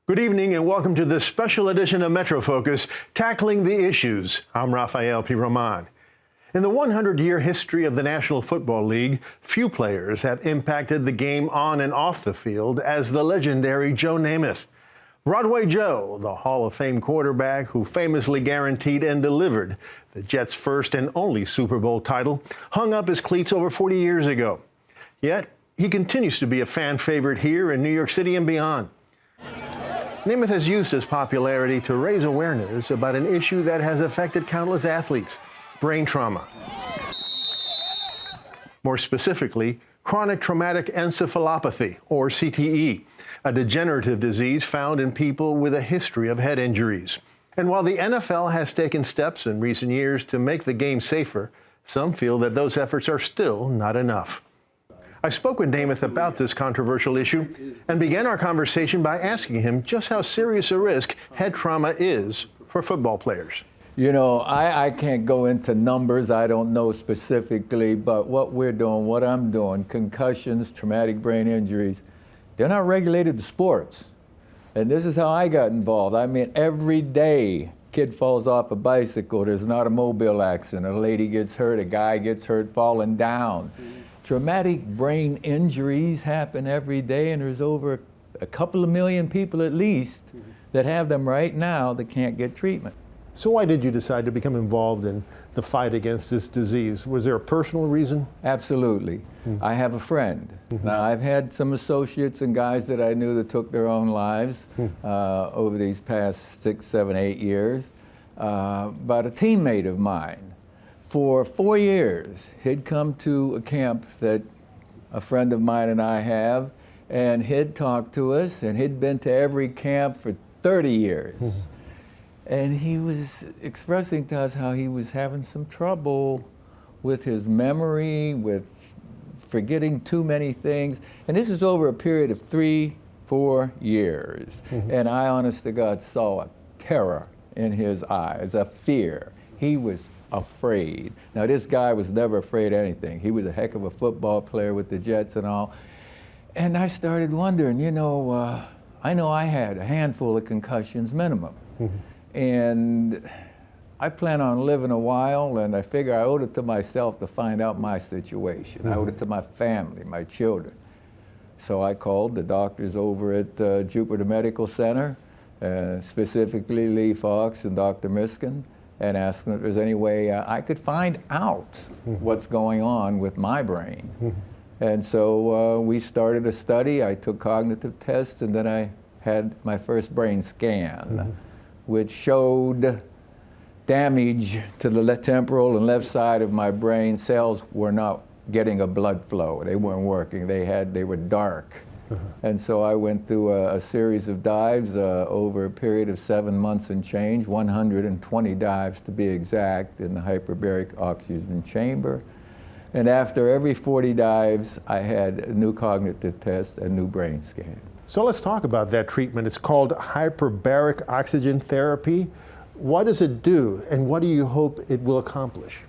Good evening and welcome to this special edition of Metro Focus, Tackling the Issues. I'm Rafael P. Roman. In the 100-year history of the National Football League, few players have impacted the game on and off the field as the legendary Joe Namath. Broadway Joe, the Hall of Fame quarterback who famously guaranteed and delivered the Jets' first and only Super Bowl title, hung up his cleats over 40 years ago. Yet, he continues to be a fan favorite here in New York City and beyond. Namath has used his popularity to raise awareness about an issue that has affected countless athletes: brain trauma. More specifically, chronic traumatic encephalopathy, or CTE, a degenerative disease found in people with a history of head injuries. And while the NFL has taken steps in recent years to make the game safer, some feel that those efforts are still not enough. I spoke with Namath about this controversial issue and began our conversation by asking him just how serious a risk head trauma is for football players. You know, I can't go into numbers, I don't know specifically, but what we're doing, what I'm doing, concussions, traumatic brain injuries, they're not regulated to sports. And this is how I got involved. I mean, every day, kid falls off a bicycle, there's an automobile accident, a lady gets hurt, a guy gets hurt falling down. Traumatic brain injuries happen every day, and there's over a couple of million people at least that have them right now that can't get treatment. So why did you decide to become involved in the fight against this disease? Was there a personal reason? Absolutely. I have a friend. Now, I've had some associates and guys that I knew that took their own lives over these past 6, 7, 8 years. But a teammate of mine, for 4 years, he'd come to a camp that a friend of mine and I have, and he'd talk to us, and he'd been to every camp for 30 years. And he was expressing to us how he was having some trouble with his memory, with forgetting too many things. And this is over a period of 3, 4 years. And I, honest to God, saw a terror in his eyes, a fear. He was afraid. Now, this guy was never afraid of anything. He was a heck of a football player with the Jets and all. And I started wondering, you know I had a handful of concussions minimum. And I plan on living a while, and I figure I owed it to myself to find out my situation. I owed it to my family, my children. So I called the doctors over at Jupiter Medical Center, specifically Lee Fox and Dr. Miskin, and asked them if there's any way I could find out what's going on with my brain. And so we started a study. I took cognitive tests, and then I had my first brain scan, which showed damage to the temporal and left side of my brain. Cells were not getting a blood flow. They weren't working. They were dark. And so I went through a series of dives over a period of 7 months and change, 120 dives to be exact, in the hyperbaric oxygen chamber. And after every 40 dives, I had a new cognitive test, a new brain scan. So let's talk about that treatment. It's called hyperbaric oxygen therapy. What does it do, and what do you hope it will accomplish?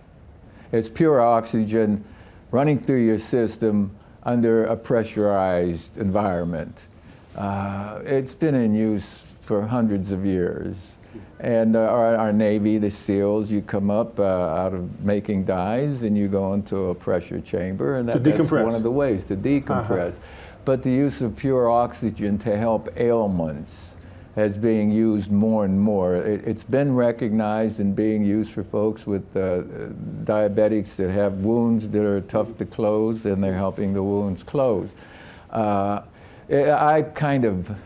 It's pure oxygen running through your system under a pressurized environment. It's been in use for hundreds of years. And our Navy, the SEALs, you come up out of making dives and you go into a pressure chamber, and that's one of the ways to decompress. But the use of pure oxygen to help ailments is being used more and more. It's been recognized and being used for folks with diabetics that have wounds that are tough to close, and they're helping the wounds close. I kind of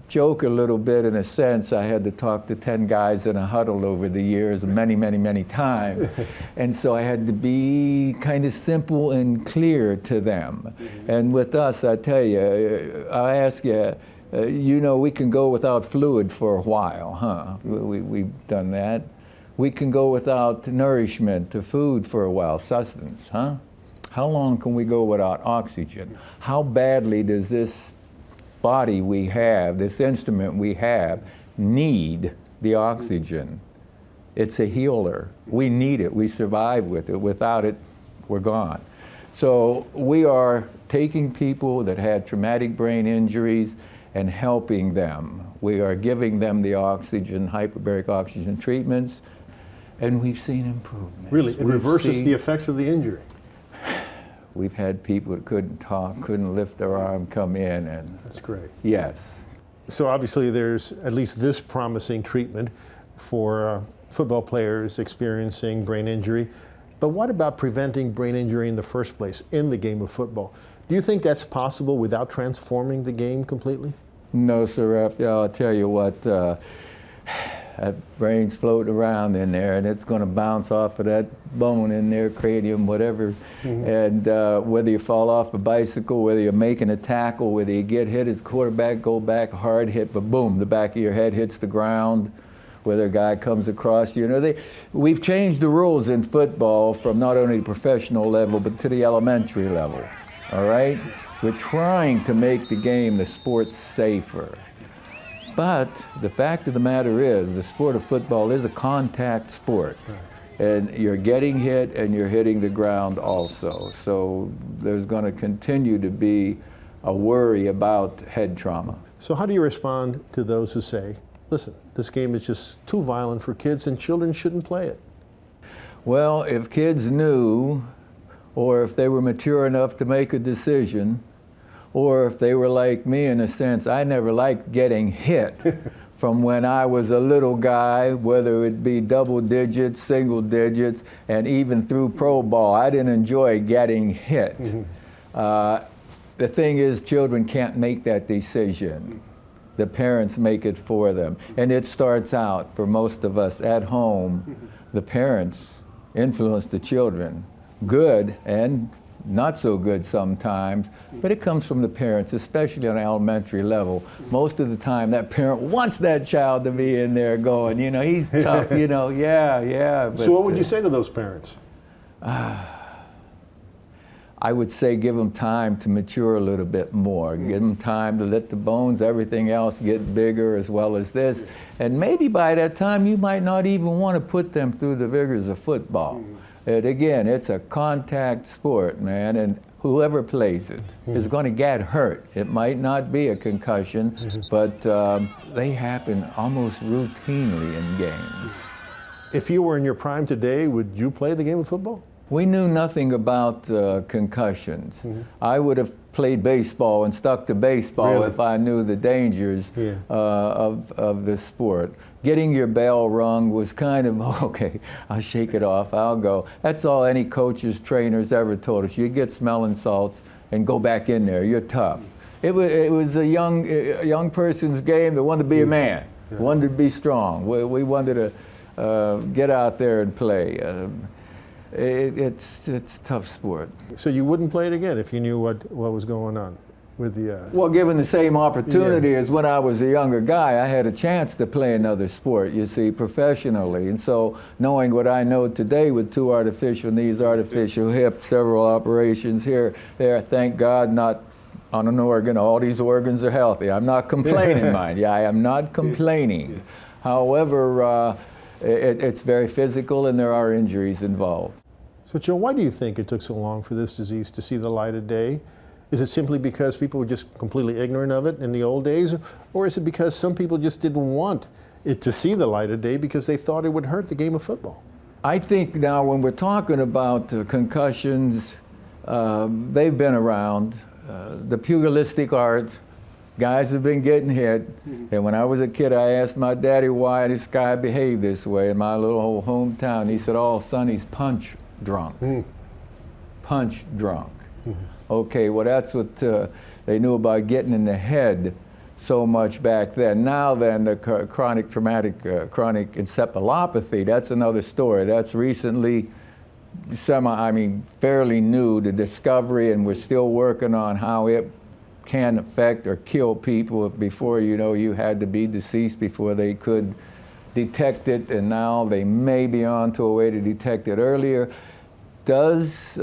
joke a little bit in a sense. I had to talk to 10 guys in a huddle over the years, many, many, many times. And so I had to be kind of simple and clear to them. And with us, I tell you, I ask you, you know, we can go without fluid for a while, huh? We've done that. We can go without nourishment to food for a while, sustenance, huh? How long can we go without oxygen? How badly does this body we have, this instrument we have, need the oxygen? It's a healer. We need it. We survive with it. Without it, we're gone. So we are taking people that had traumatic brain injuries and helping them We are giving them the oxygen, hyperbaric oxygen treatments, and we've seen improvement. Really, it reverses the effects of the injury. We've had people that couldn't talk, couldn't lift their arm, come in, and That's great. yes. So obviously there's at least this promising treatment for football players experiencing brain injury. But what about preventing brain injury in the first place in the game of football? Do you think that's possible without transforming the game completely? No, sir, Raphael, I'll tell you what, that brain's floating around in there, and it's going to bounce off of that bone in there, cranium, whatever. And whether you fall off a bicycle, whether you're making a tackle, whether you get hit as quarterback, go back, hard hit, but boom, the back of your head hits the ground. Whether a guy comes across you, we've changed the rules in football from not only the professional level, but to the elementary level, all right? We're trying to make the game, the sport, safer. But the fact of the matter is, the sport of football is a contact sport. And you're getting hit and you're hitting the ground also. So there's going to continue to be a worry about head trauma. So how do you respond to those who say, listen, this game is just too violent for kids and children shouldn't play it? Well, if kids knew, or if they were mature enough to make a decision, or if they were like me in a sense, I never liked getting hit from when I was a little guy, whether it be double digits, single digits, and even through pro ball. I didn't enjoy getting hit. The thing is, children can't make that decision. The parents make it for them. And it starts out, for most of us at home, the parents influence the children, good and not so good sometimes, but it comes from the parents, especially on an elementary level. Most of the time, that parent wants that child to be in there going, he's tough, yeah. But, so what would you say to those parents? I would say give them time to mature a little bit more. Give them time to let the bones, everything else get bigger as well as this. And maybe by that time, you might not even want to put them through the rigors of football. And again, it's a contact sport, man, and whoever plays it is going to get hurt. It might not be a concussion, but they happen almost routinely in games. If you were in your prime today, would you play the game of football? We knew nothing about concussions. I would have played baseball and stuck to baseball Really? if I knew the dangers of the sport. Getting your bell rung was kind of, okay, I'll shake it off, I'll go. That's all any coaches, trainers ever told us. You get smelling salts and go back in there, you're tough. It was a young person's game that wanted to be a man, wanted to be strong. We wanted to get out there and play. It's a tough sport. So you wouldn't play it again if you knew what was going on with the... Well, given the same opportunity as when I was a younger guy, I had a chance to play another sport, you see, professionally. And so knowing what I know today with 2 artificial knees, artificial hips, several operations here, there, thank God, not on an organ, all these organs are healthy. I'm not complaining, mind you, I am not complaining. However, it's very physical and there are injuries involved. So Joe, why do you think it took so long for this disease to see the light of day? Is it simply because people were just completely ignorant of it in the old days? Or is it because some people just didn't want it to see the light of day because they thought it would hurt the game of football? I think now when we're talking about concussions, they've been around. The pugilistic arts, guys have been getting hit. And when I was a kid, I asked my daddy why this guy behaved this way in my little old hometown. He said, oh, son, he's punch drunk. Punch drunk. Okay, well, that's what they knew about getting in the head so much back then. Now then, the chronic traumatic chronic encephalopathy, that's another story. That's recently fairly new, the discovery, and we're still working on how it can affect or kill people. Before you had to be deceased before they could detect it, and now they may be on to a way to detect it earlier. Does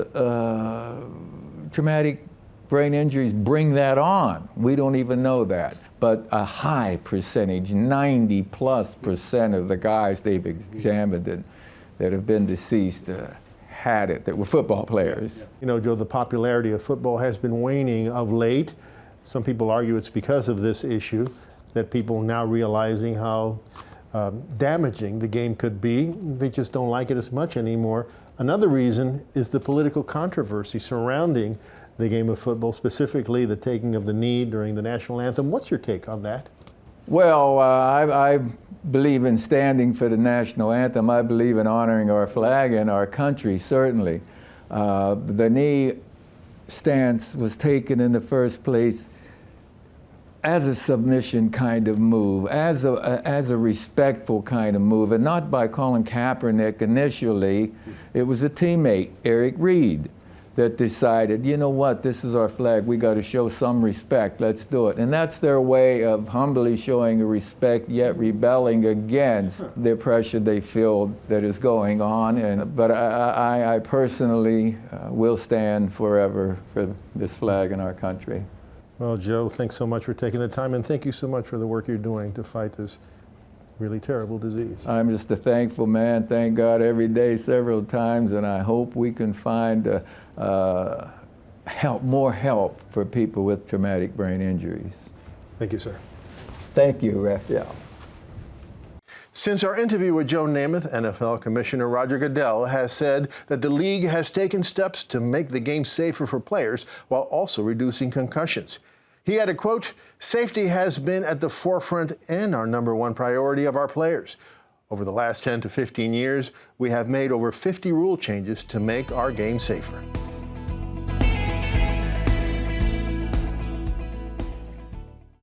traumatic brain injuries bring that on? We don't even know that. But a high percentage, 90+% of the guys they've examined that have been deceased had it, that were football players. Joe, the popularity of football has been waning of late. Some people argue it's because of this issue. that people now realizing how damaging the game could be. They just don't like it as much anymore. Another reason is the political controversy surrounding the game of football, specifically the taking of the knee during the national anthem. What's your take on that? Well, I believe in standing for the national anthem. I believe in honoring our flag and our country, certainly. The knee stance was taken in the first place as a submission kind of move, as a respectful kind of move, and not by Colin Kaepernick initially. It was a teammate, Eric Reed, that decided, you know what, this is our flag, we got to show some respect, let's do it. And that's their way of humbly showing respect, yet rebelling against the pressure they feel that is going on. But I personally will stand forever for this flag in our country. Well, Joe, thanks so much for taking the time, and thank you so much for the work you're doing to fight this really terrible disease. I'm just a thankful man. Thank God every day, several times, and I hope we can find more help for people with traumatic brain injuries. Thank you, sir. Thank you, Raphael. Since our interview with Joe Namath, NFL Commissioner Roger Goodell has said that the league has taken steps to make the game safer for players while also reducing concussions. He added, quote, "Safety has been at the forefront and our #1 priority of our players. Over the last 10 to 15 years, we have made over 50 rule changes to make our game safer."